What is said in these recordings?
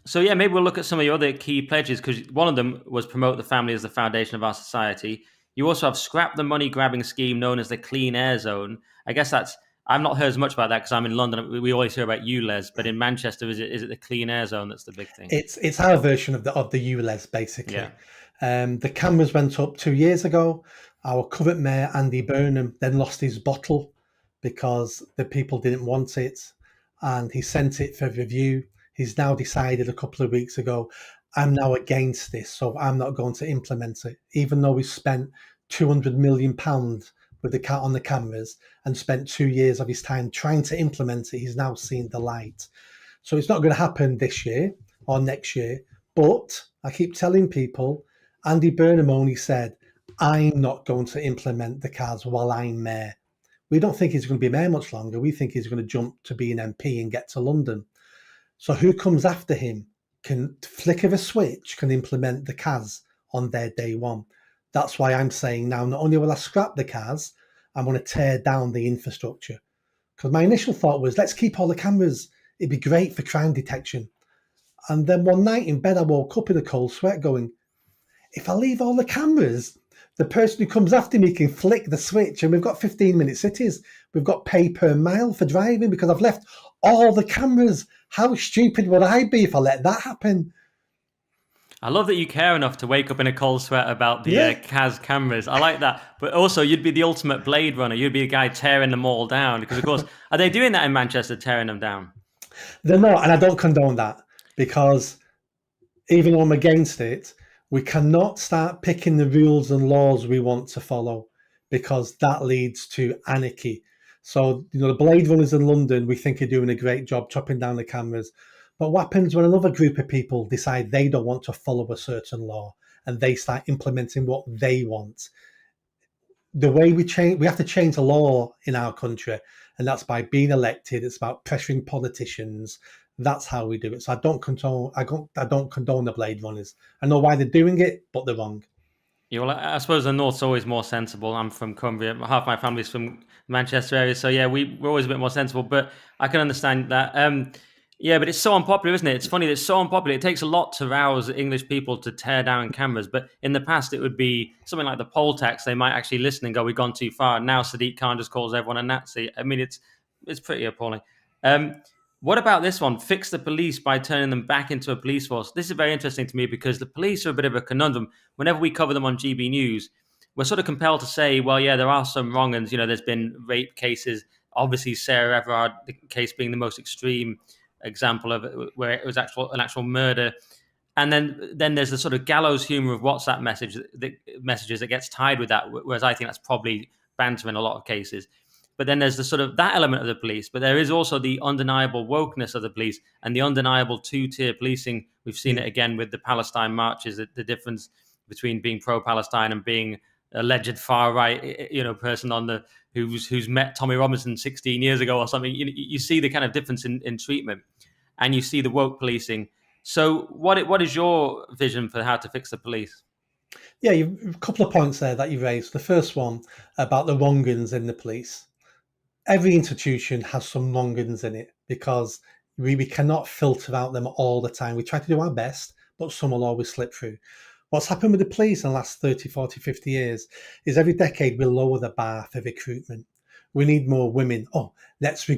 So yeah, maybe we'll look at some of your other key pledges because one of them was promote the family as the foundation of our society. You also have scrap the money grabbing scheme known as the Clean Air Zone. I guess that's I've not heard as much about that because I'm in London. We always hear about ULEZ, but in Manchester, is it the Clean Air Zone that's the big thing? It's our version of the ULEZ Yeah. basically. The cameras went up 2 years ago. Our current mayor Andy Burnham then lost his bottle because the people didn't want it, and he sent it for review. He's now decided a couple of weeks ago, I'm now against this, so I'm not going to implement it, even though we spent £200 million with the cat on the cameras and spent 2 years of his time trying to implement it. He's now seen the light. So it's not going to happen this year or next year. But I keep telling people, Andy Burnham only said, I'm not going to implement the CAS while I'm mayor. We don't think he's going to be mayor much longer. We think he's going to jump to be an MP and get to London. So who comes after him can flick of a switch, can implement the CAS on their day one. That's why I'm saying now, not only will I scrap the CAS, I'm going to tear down the infrastructure. Because my initial thought was, let's keep all the cameras. It'd be great for crime detection. And then one night in bed, I woke up in a cold sweat going, if I leave all the cameras, the person who comes after me can flick the switch and we've got 15-minute cities. We've got pay per mile for driving because I've left all the cameras. How stupid would I be if I let that happen? I love that you care enough to wake up in a cold sweat about the Yeah. CAS cameras. I like that. But also, you'd be the ultimate Blade Runner. You'd be the guy tearing them all down. Because, of course, are they doing that in Manchester, tearing them down? They're not, and I don't condone that because even though I'm against it, we cannot start picking the rules and laws we want to follow because that leads to anarchy. So, the Blade Runners in London, we think are doing a great job chopping down the cameras. But what happens when another group of people decide they don't want to follow a certain law and they start implementing what they want? The way we have to change the law in our country, and that's by being elected. It's about pressuring politicians. That's how we do it. So I don't condone the Blade Runners. I know why they're doing it, but they're wrong. Yeah, well, I suppose the North's always more sensible. I'm from Cumbria. Half my family's from Manchester area. So, yeah, we're always a bit more sensible. But I can understand that. Yeah, but it's so unpopular, isn't it? It's funny that it's so unpopular. It takes a lot to rouse English people to tear down cameras. But in the past, it would be something like the poll tax. They might actually listen and go, we've gone too far. Now Sadiq Khan just calls everyone a Nazi. I mean, it's pretty appalling. What about this one? Fix the police by turning them back into a police force. This is very interesting to me because the police are a bit of a conundrum. Whenever we cover them on GB News, we're sort of compelled to say, well, yeah, there are some wrong uns. There's been rape cases. Obviously, Sarah Everard, the case being the most extreme example of it, where it was an actual murder. And then there's the sort of gallows humor of WhatsApp messages that gets tied with that, whereas I think that's probably banter in a lot of cases. But then there's the sort of that element of the police, but there is also the undeniable wokeness of the police and the undeniable two-tier policing. We've seen it again with the Palestine marches, the difference between being pro-Palestine and being alleged far right, person on the who's met Tommy Robinson 16 years ago or something. You see the kind of difference in treatment, and you see the woke policing. So, what is your vision for how to fix the police? Yeah, a couple of points there that you raised. The first one about the wrong-uns in the police. Every institution has some wrong-uns in it because we cannot filter out them all the time. We try to do our best, but some will always slip through. What's happened with the police in the last 30, 40, 50 years is every decade we lower the bar for recruitment. We need more women. Oh, let's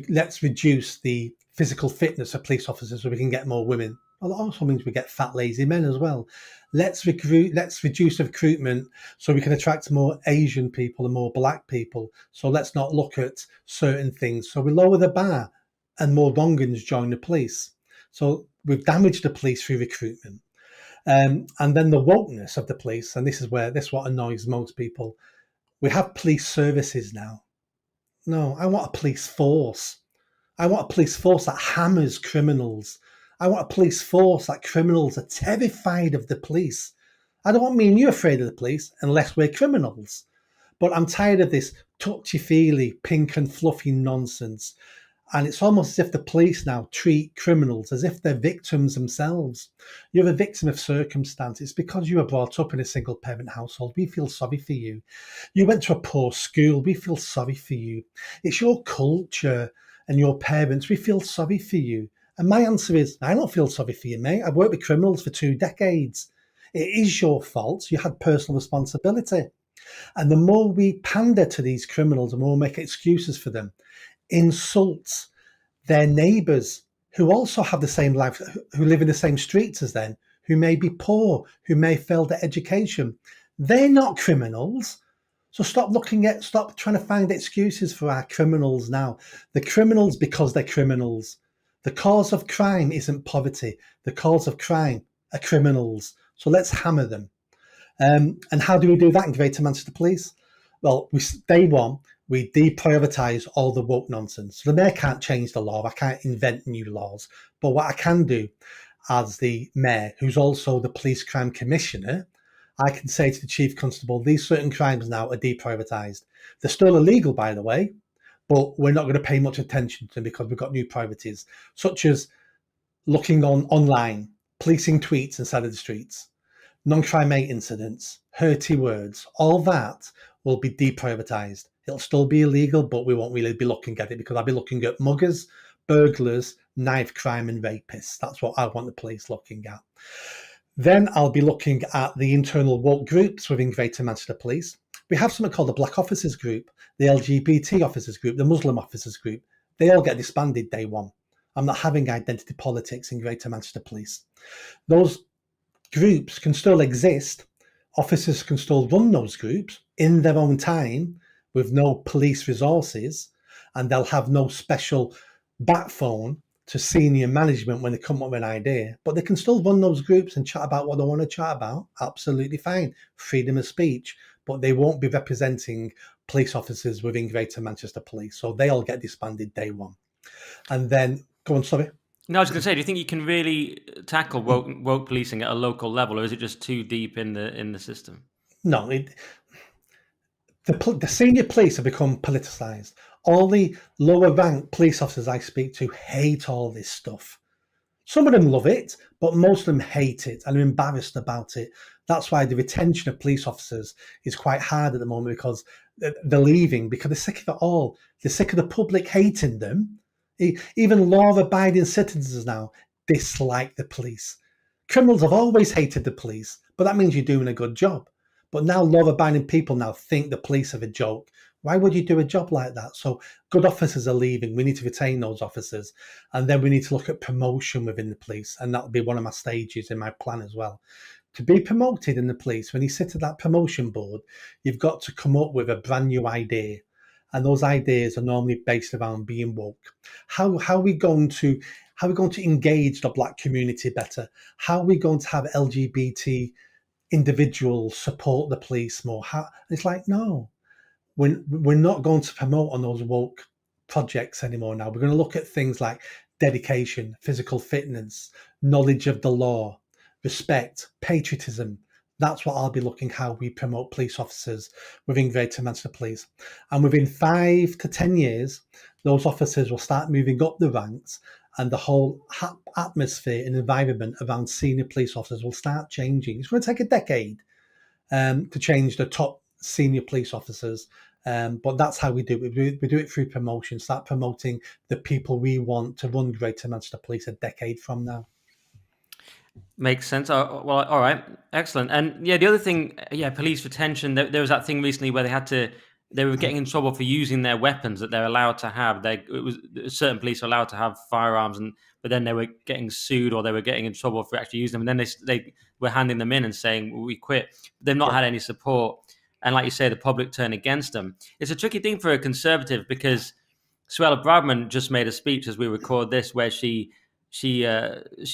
reduce the physical fitness of police officers so we can get more women. Well, that also means we get fat, lazy men as well. Let's reduce recruitment so we can attract more Asian people and more black people. So let's not look at certain things. So we lower the bar and more wrong-uns join the police. So we've damaged the police through recruitment. And then the wokeness of the police, and this is what annoys most people. We have police services now. No, I want a police force. I want a police force that hammers criminals. I want a police force that criminals are terrified of the police. I don't want me and you afraid of the police unless we're criminals. But I'm tired of this touchy-feely, pink and fluffy nonsense. And it's almost as if the police now treat criminals as if they're victims themselves. You're a victim of circumstance. It's because you were brought up in a single-parent household. We feel sorry for you. You went to a poor school. We feel sorry for you. It's your culture and your parents. We feel sorry for you. And my answer is, I don't feel sorry for you, mate. I've worked with criminals for 2 decades. It is your fault. You had personal responsibility. And the more we pander to these criminals, the more we make excuses for them, insult their neighbours who also have the same life, who live in the same streets as them, who may be poor, who may fail their education. They're not criminals. So stop trying to find excuses for our criminals now. The criminals because they're criminals. The cause of crime isn't poverty. The cause of crime are criminals. So let's hammer them. And how do we do that in Greater Manchester Police? Well, day one, we deprioritise all the woke nonsense. So the mayor can't change the law. I can't invent new laws. But what I can do as the mayor, who's also the police crime commissioner, I can say to the chief constable, these certain crimes now are deprioritised. They're still illegal, by the way, but we're not going to pay much attention to them because we've got new priorities, such as looking online, policing tweets inside of the streets, non-crime rate incidents, hurty words, all that will be deprioritised. It'll still be illegal, but we won't really be looking at it because I'll be looking at muggers, burglars, knife crime and rapists. That's what I want the police looking at. Then I'll be looking at the internal woke groups within Greater Manchester Police. We have something called the Black Officers Group, the LGBT Officers Group, the Muslim Officers Group. They all get disbanded day one. I'm not having identity politics in Greater Manchester Police. Those groups can still exist. Officers can still run those groups in their own time with no police resources, and they'll have no special bat phone to senior management when they come up with an idea, but they can still run those groups and chat about what they want to chat about. Absolutely fine. Freedom of speech, but they won't be representing police officers within Greater Manchester Police. So they all get disbanded day one. And then, go on, sorry. No, I was going to say, do you think you can really tackle woke policing at a local level, or is it just too deep in the system? No, the senior police have become politicised. All the lower rank police officers I speak to hate all this stuff. Some of them love it, but most of them hate it and are embarrassed about it. That's why the retention of police officers is quite hard at the moment, because they're leaving because they're sick of it all. They're sick of the public hating them. Even law-abiding citizens now dislike the police. Criminals have always hated the police, but that means you're doing a good job. But now law-abiding people now think the police are a joke. Why would you do a job like that? So good officers are leaving. We need to retain those officers. And then we need to look at promotion within the police. And that'll be one of my stages in my plan as well. To be promoted in the police, when you sit at that promotion board, you've got to come up with a brand new idea. And those ideas are normally based around being woke. How are we going to engage the black community better? How are we going to have LGBT individuals support the police more? It's like, no, we're not going to promote on those woke projects anymore now. We're going to look at things like dedication, physical fitness, knowledge of the law, respect, patriotism. That's what I'll be looking how we promote police officers within Greater Manchester Police. And within 5 to 10 years, those officers will start moving up the ranks, and the whole atmosphere and environment around senior police officers will start changing. It's going to take a decade to change the top senior police officers. But that's how we do it. We do it through promotion, start promoting the people we want to run Greater Manchester Police a decade from now. Makes sense. Well, all right, excellent. And yeah, the other thing, police retention. There was that thing recently where they were getting in trouble for using their weapons that they're allowed to have. Certain police are allowed to have firearms, but then they were getting sued or they were getting in trouble for actually using them. And then they were handing them in and saying, well, we quit. They've not had any support. And like you say, the public turn against them. It's a tricky thing for a Conservative, because Suella Braverman just made a speech as we record this where she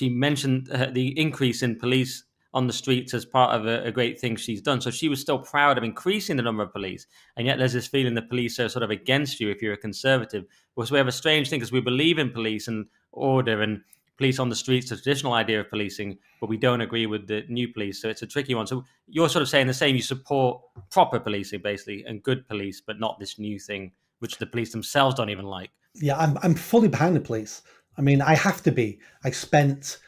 mentioned the increase in police on the streets as part of a great thing she's done. So she was still proud of increasing the number of police. And yet there's this feeling the police are sort of against you if you're a Conservative. Well, so we have a strange thing, because we believe in police and order and police on the streets, the traditional idea of policing, but we don't agree with the new police. So it's a tricky one. So you're sort of saying the same. You support proper policing, basically, and good police, but not this new thing, which the police themselves don't even like. Yeah, I'm fully behind the police. I mean, I have to be. I've spent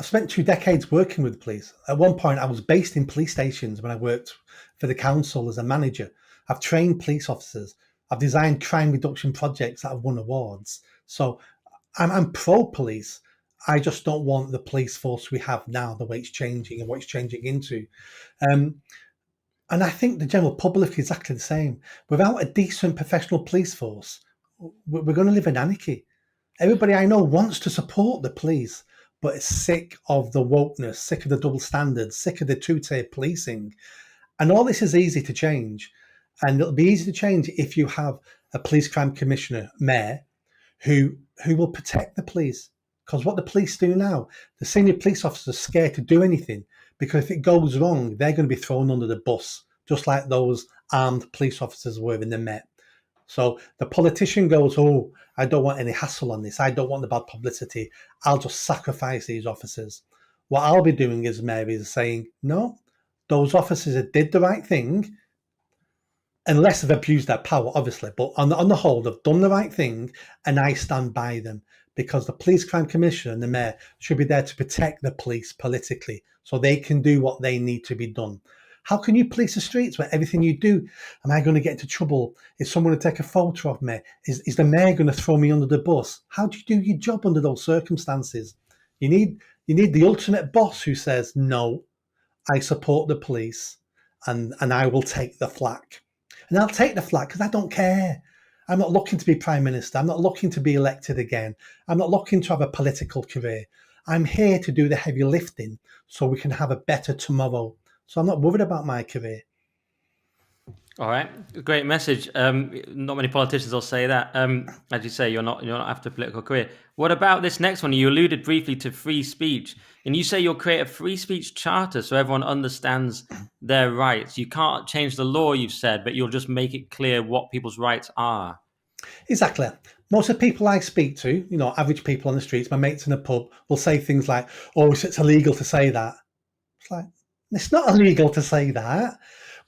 2 decades working with the police. At one point, I was based in police stations when I worked for the council as a manager. I've trained police officers. I've designed crime reduction projects that have won awards. So I'm pro police. I just don't want the police force we have now, the way it's changing and what it's changing into. Um, and I think the general public is exactly the same. Without a decent professional police force, we're going to live in anarchy. Everybody I know wants to support the police, but is sick of the wokeness, sick of the double standards, sick of the two-tier policing. And all this is easy to change. And it'll be easy to change if you have a police crime commissioner, mayor, who will protect the police. Because what the police do now, the senior police officers are scared to do anything, because if it goes wrong, they're going to be thrown under the bus, just like those armed police officers were in the Met. So the politician goes, oh, I don't want any hassle on this. I don't want the bad publicity. I'll just sacrifice these officers. What I'll be doing as mayor is saying, no, those officers that did the right thing, unless they've abused their power, obviously, but on the whole, they've done the right thing, and I stand by them, because the police crime commissioner and the mayor should be there to protect the police politically so they can do what they need to be done. How can you police the streets where everything you do, am I going to get into trouble? Is someone going to take a photo of me? Is the mayor going to throw me under the bus? How do you do your job under those circumstances? You need the ultimate boss who says, no, I support the police, and I will take the flak. And I'll take the flak because I don't care. I'm not looking to be prime minister. I'm not looking to be elected again. I'm not looking to have a political career. I'm here to do the heavy lifting so we can have a better tomorrow. So I'm not worried about my career. All right, great message. Not many politicians will say that. As you say, you're not after a political career. What about this next one? You alluded briefly to free speech, and you say you'll create a free speech charter so everyone understands their rights. You can't change the law, you've said, but you'll just make it clear what people's rights are. Exactly. Most of the people I speak to, average people on the streets, my mates in a pub, will say things like, oh, it's illegal to say that. It's like, it's not illegal to say that.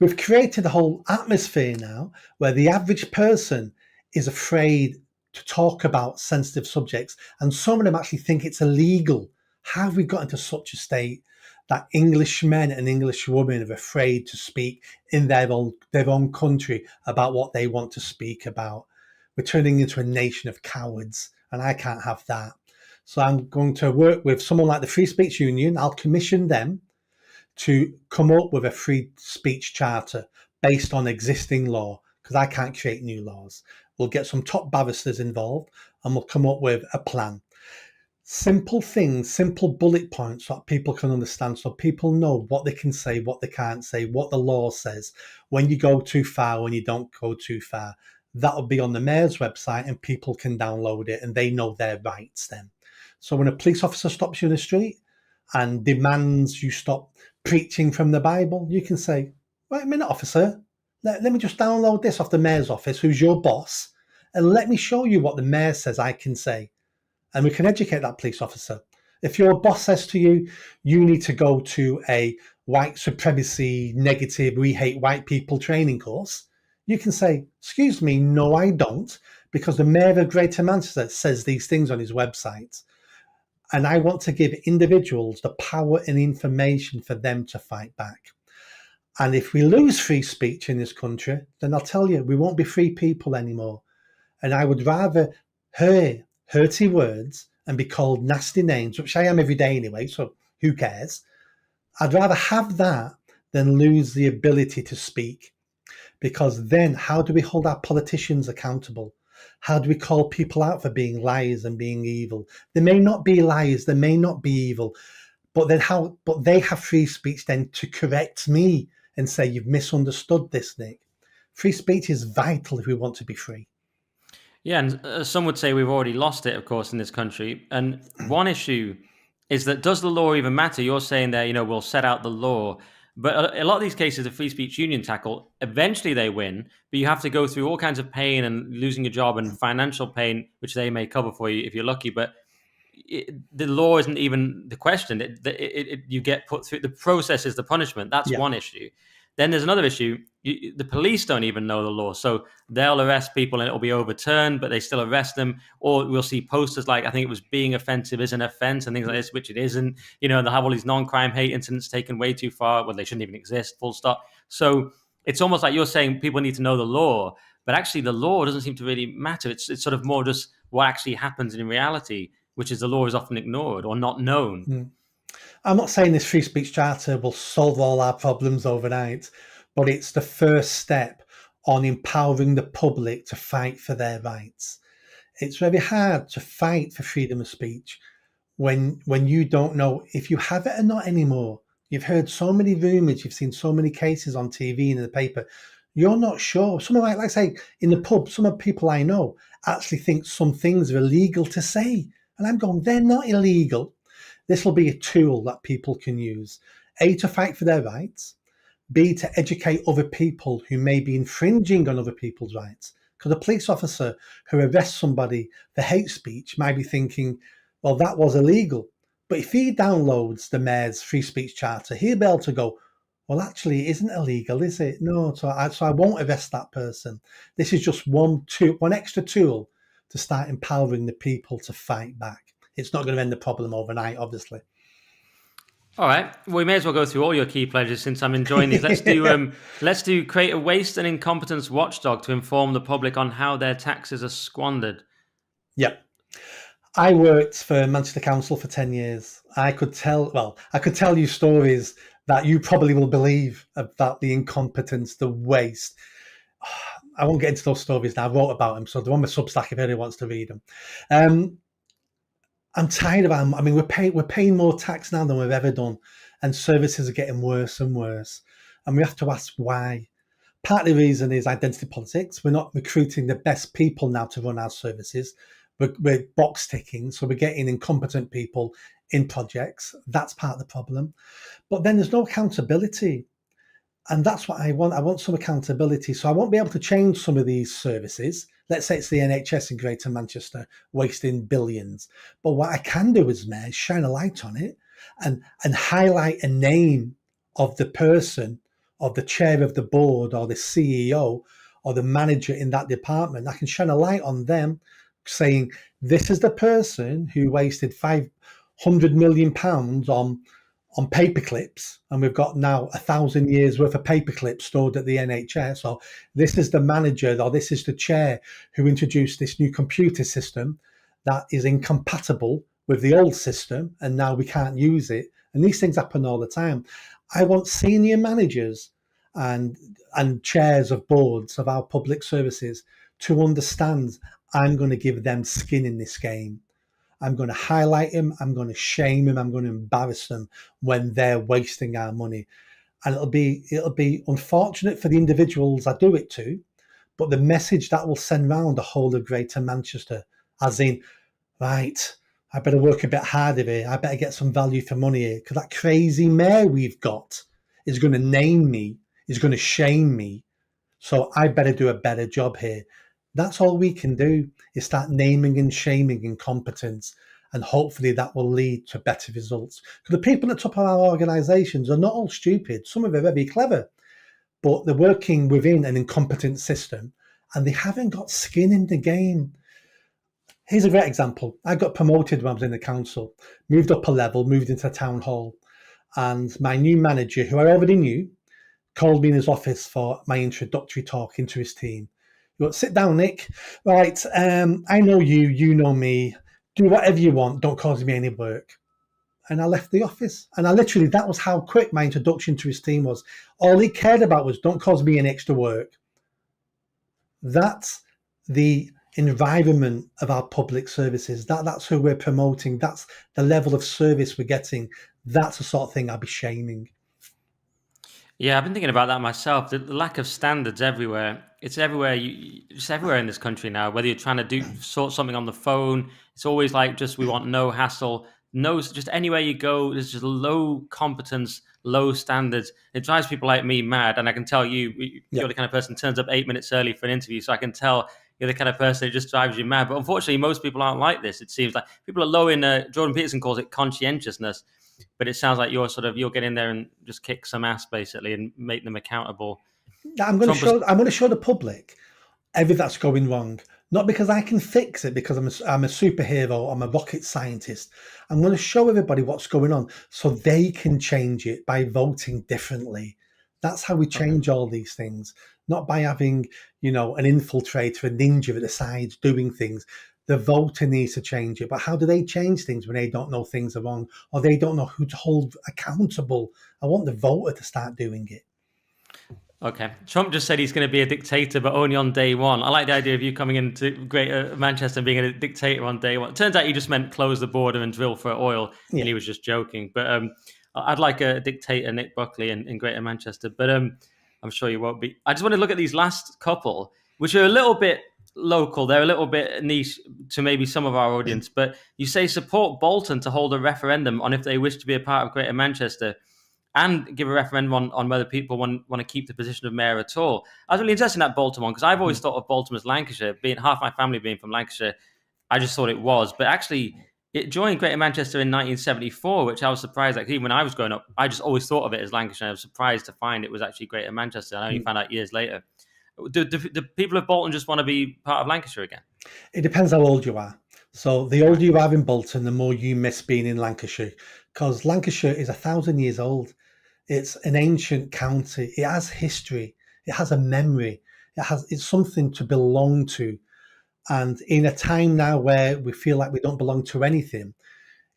We've created a whole atmosphere now where the average person is afraid to talk about sensitive subjects, and some of them actually think it's illegal. How have we got into such a state that English men and English women are afraid to speak in their own country about what they want to speak about? We're turning into a nation of cowards, and I can't have that. So I'm going to work with someone like the Free Speech Union. I'll commission them to come up with a free speech charter based on existing law, because I can't create new laws. We'll get some top barristers involved, and we'll come up with a plan. Simple things, simple bullet points that people can understand, so people know what they can say, what they can't say, what the law says, when you go too far, when you don't go too far. That'll be on the mayor's website, and people can download it, and they know their rights then. So when a police officer stops you in the street and demands you stop preaching from the Bible, you can say, wait a minute, officer, let me just download this off the mayor's office, who's your boss, and let me show you what the mayor says I can say. And we can educate that police officer. If your boss says to you, you need to go to a white supremacy, negative, we hate white people training course, you can say, excuse me, no, I don't, because the mayor of Greater Manchester says these things on his website. And I want to give individuals the power and information for them to fight back. And if we lose free speech in this country, then I'll tell you, we won't be free people anymore. And I would rather hear hurty words and be called nasty names, which I am every day anyway, so who cares? I'd rather have that than lose the ability to speak. Because then how do we hold our politicians accountable? How do we call people out for being liars and being evil? They may not be liars, they may not be evil, but then but they have free speech then to correct me and say, you've misunderstood this, Nick. Free speech is vital if we want to be free. Yeah, and some would say we've already lost it, of course, in this country. And one issue is that, does the law even matter? You're saying there, we'll set out the law. But a lot of these cases, the free speech union tackle, eventually they win, but you have to go through all kinds of pain and losing your job and financial pain, which they may cover for you if you're lucky. But the law isn't even the question. You get put through, the process is the punishment. That's one issue. Then there's another issue. The police don't even know the law. So they'll arrest people and it'll be overturned, but they still arrest them. Or we'll see posters like, I think it was being offensive is an offense and things like this, which it isn't. They'll have all these non-crime hate incidents taken way too far when they shouldn't even exist, full stop. So it's almost like you're saying people need to know the law, but actually the law doesn't seem to really matter. It's sort of more just what actually happens in reality, which is the law is often ignored or not known. Mm. I'm not saying this free speech charter will solve all our problems overnight, but it's the first step on empowering the public to fight for their rights. It's very hard to fight for freedom of speech when you don't know if you have it or not anymore. You've heard so many rumors, you've seen so many cases on TV and in the paper. You're not sure. Some of like I say in the pub, some of the people I know actually think some things are illegal to say, and I'm going, they're not illegal. This will be a tool that people can use, A, to fight for their rights, B, to educate other people who may be infringing on other people's rights. Because a police officer who arrests somebody for hate speech might be thinking, well, that was illegal. But if he downloads the mayor's free speech charter, he'll be able to go, well, actually, it isn't illegal, is it? No, so I won't arrest that person. This is just one extra tool to start empowering the people to fight back. It's not going to end the problem overnight, obviously. All right. Well, we may as well go through all your key pledges since I'm enjoying these. Let's do create a waste and incompetence watchdog to inform the public on how their taxes are squandered. Yep. I worked for Manchester Council for 10 years. I could tell you stories that you probably will believe about the incompetence, the waste. I won't get into those stories now. I wrote about them, so they're on my Substack if anyone wants to read them. I'm tired of them. I mean, we're paying more tax now than we've ever done, and services are getting worse and worse. And we have to ask why. Part of the reason is identity politics. We're not recruiting the best people now to run our services. We're box ticking, so we're getting incompetent people in projects. That's part of the problem. But then there's no accountability. And that's what I want. I want some accountability. So I won't be able to change some of these services. Let's say it's the NHS in Greater Manchester wasting billions. But what I can do as mayor is shine a light on it and highlight a name of the person, of the chair of the board or the CEO or the manager in that department. I can shine a light on them saying, this is the person who wasted £500 million on paper clips, and we've got now 1,000 years worth of paper clips stored at the NHS. Or this is the manager, or this is the chair who introduced this new computer system that is incompatible with the old system, and now we can't use it. And these things happen all the time. I want senior managers and chairs of boards of our public services to understand I'm going to give them skin in this game. I'm going to highlight him. I'm going to shame him. I'm going to embarrass them when they're wasting our money. And it'll be unfortunate for the individuals I do it to, but the message that will send round the whole of Greater Manchester, as in, right, I better work a bit harder here. I better get some value for money here, because that crazy mayor we've got is going to name me, is going to shame me. So I better do a better job here. That's all we can do, is start naming and shaming incompetence, and hopefully that will lead to better results. Because the people at the top of our organisations are not all stupid. Some of them are very clever, but they're working within an incompetent system and they haven't got skin in the game. Here's a great example. I got promoted when I was in the council, moved up a level, moved into town hall, and my new manager, who I already knew, called me in his office for my introductory talk into his team. You want, sit down, Nick. Right, I know you, you know me. Do whatever you want. Don't cause me any work. And I left the office. And that was how quick my introduction to his team was. All he cared about was, don't cause me any extra work. That's the environment of our public services. That's who we're promoting. That's the level of service we're getting. That's the sort of thing I'll be shaming. Yeah, I've been thinking about that myself. The lack of standards everywhere. It's everywhere. It's everywhere in this country now. Whether you're trying to sort something on the phone, it's always like we want no hassle. No, just anywhere you go, there's just low competence, low standards. It drives people like me mad. And I can tell you're the kind of person who turns up 8 minutes early for an interview. So I can tell you're the kind of person who just drives you mad. But unfortunately, most people aren't like this. It seems like people are low in. Jordan Peterson calls it conscientiousness. But it sounds like you'll get in there and just kick some ass basically and make them accountable. I'm going to show the public everything that's going wrong, not because I can fix it, because I'm a superhero, I'm a rocket scientist. I'm going to show everybody what's going on so they can change it by voting differently. That's how we change all these things, not by having, an infiltrator, a ninja at the sides doing things. The voter needs to change it. But how do they change things when they don't know things are wrong, or they don't know who to hold accountable? I want the voter to start doing it. Okay. Trump just said he's going to be a dictator, but only on day one. I like the idea of you coming into Greater Manchester and being a dictator on day one. It turns out he just meant close the border and drill for oil, and he was just joking. But I'd like a dictator, Nick Buckley, in Greater Manchester. But I'm sure you won't be. I just want to look at these last couple, which are a little bit local. They're a little bit niche to maybe some of our audience. But you say support Bolton to hold a referendum on if they wish to be a part of Greater Manchester, and give a referendum on whether people want to keep the position of mayor at all. I was really interested in that Bolton one, because I've always thought of Bolton as Lancashire. Being half my family being from Lancashire, I just thought it was. But actually, it joined Greater Manchester in 1974, which I was surprised. Like, even when I was growing up, I just always thought of it as Lancashire. I was surprised to find it was actually Greater Manchester. I only found out years later. Do people of Bolton just want to be part of Lancashire again? It depends how old you are. So the older you are in Bolton, the more you miss being in Lancashire, because Lancashire is 1,000 years old. It's an ancient county. It has history. It has a memory. It's something to belong to. And in a time now where we feel like we don't belong to anything,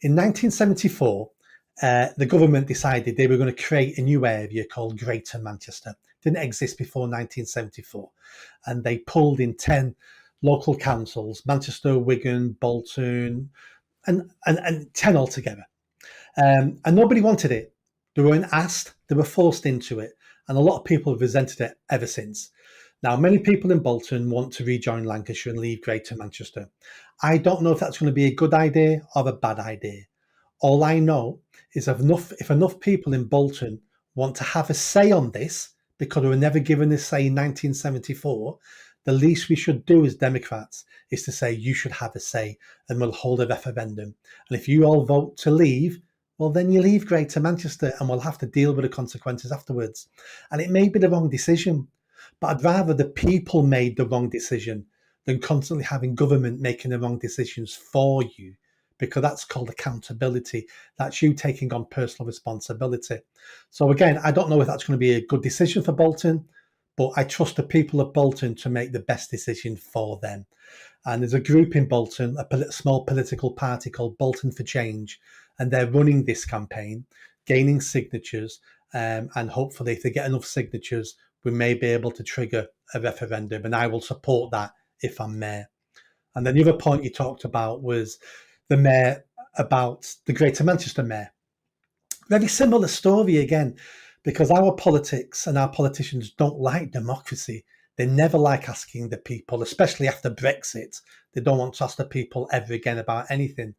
in 1974, the government decided they were going to create a new area called Greater Manchester. It didn't exist before 1974. And they pulled in 10 local councils, Manchester, Wigan, Bolton, and 10 altogether. And nobody wanted it. They weren't asked, they were forced into it. And a lot of people have resented it ever since. Now, many people in Bolton want to rejoin Lancashire and leave Greater Manchester. I don't know if that's going to be a good idea or a bad idea. All I know is if enough people in Bolton want to have a say on this, because we were never given a say in 1974, the least we should do as Democrats is to say you should have a say and we'll hold a referendum. And if you all vote to leave, well, then you leave Greater Manchester and we'll have to deal with the consequences afterwards. And it may be the wrong decision, but I'd rather the people made the wrong decision than constantly having government making the wrong decisions for you, because that's called accountability. That's you taking on personal responsibility. So again, I don't know if that's going to be a good decision for Bolton, but I trust the people of Bolton to make the best decision for them. And there's a group in Bolton, a small political party called Bolton for Change, and they're running this campaign, gaining signatures, and hopefully if they get enough signatures, we may be able to trigger a referendum, and I will support that if I'm mayor. And then the other point you talked about was the mayor, about the Greater Manchester mayor. Very similar story again, because our politics and our politicians don't like democracy. They never like asking the people, especially after Brexit. They don't want to ask the people ever again about anything.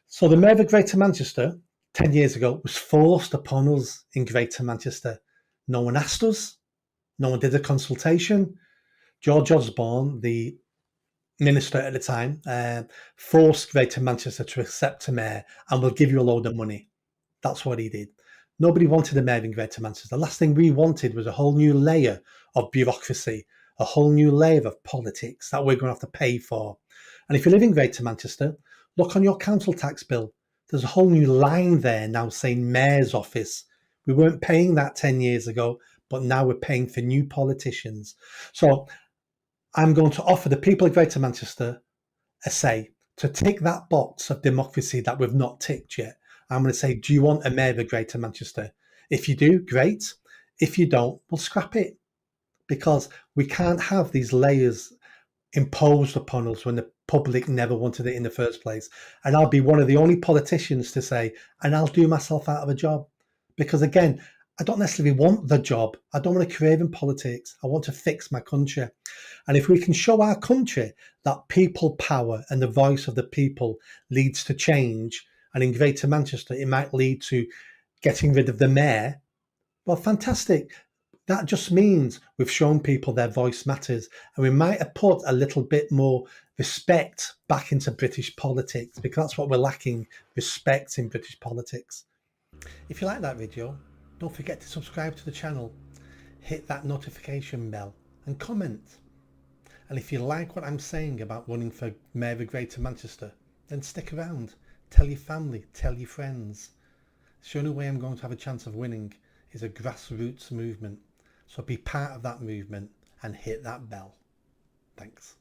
So the mayor of Greater Manchester 10 years ago was forced upon us in Greater Manchester. No one asked us. No one did a consultation. George Osborne, the minister at the time, forced Greater Manchester to accept a mayor and will give you a load of money. That's what he did. Nobody wanted a mayor in Greater Manchester. The last thing we wanted was a whole new layer of bureaucracy, a whole new layer of politics that we're going to have to pay for. And if you live in Greater Manchester, look on your council tax bill. There's a whole new line there now saying mayor's office. We weren't paying that 10 years ago, but now we're paying for new politicians. So I'm going to offer the people of Greater Manchester a say to tick that box of democracy that we've not ticked yet. I'm going to say, do you want a mayor of Greater Manchester? If you do, great. If you don't, we'll scrap it, because we can't have these layers imposed upon us when the public never wanted it in the first place. And I'll be one of the only politicians to say, and I'll do myself out of a job, because again, I don't necessarily want the job. I don't want to crave in politics. I want to fix my country. And if we can show our country that people power and the voice of the people leads to change, and in Greater Manchester, it might lead to getting rid of the mayor, well, fantastic. That just means we've shown people their voice matters, and we might have put a little bit more respect back into British politics, because that's what we're lacking, respect in British politics. If you like that video, don't forget to subscribe to the channel, hit that notification bell and comment. And if you like what I'm saying about running for Mayor of Greater Manchester, then stick around. Tell your family, tell your friends. It's the only way I'm going to have a chance of winning is a grassroots movement. So be part of that movement and hit that bell. Thanks.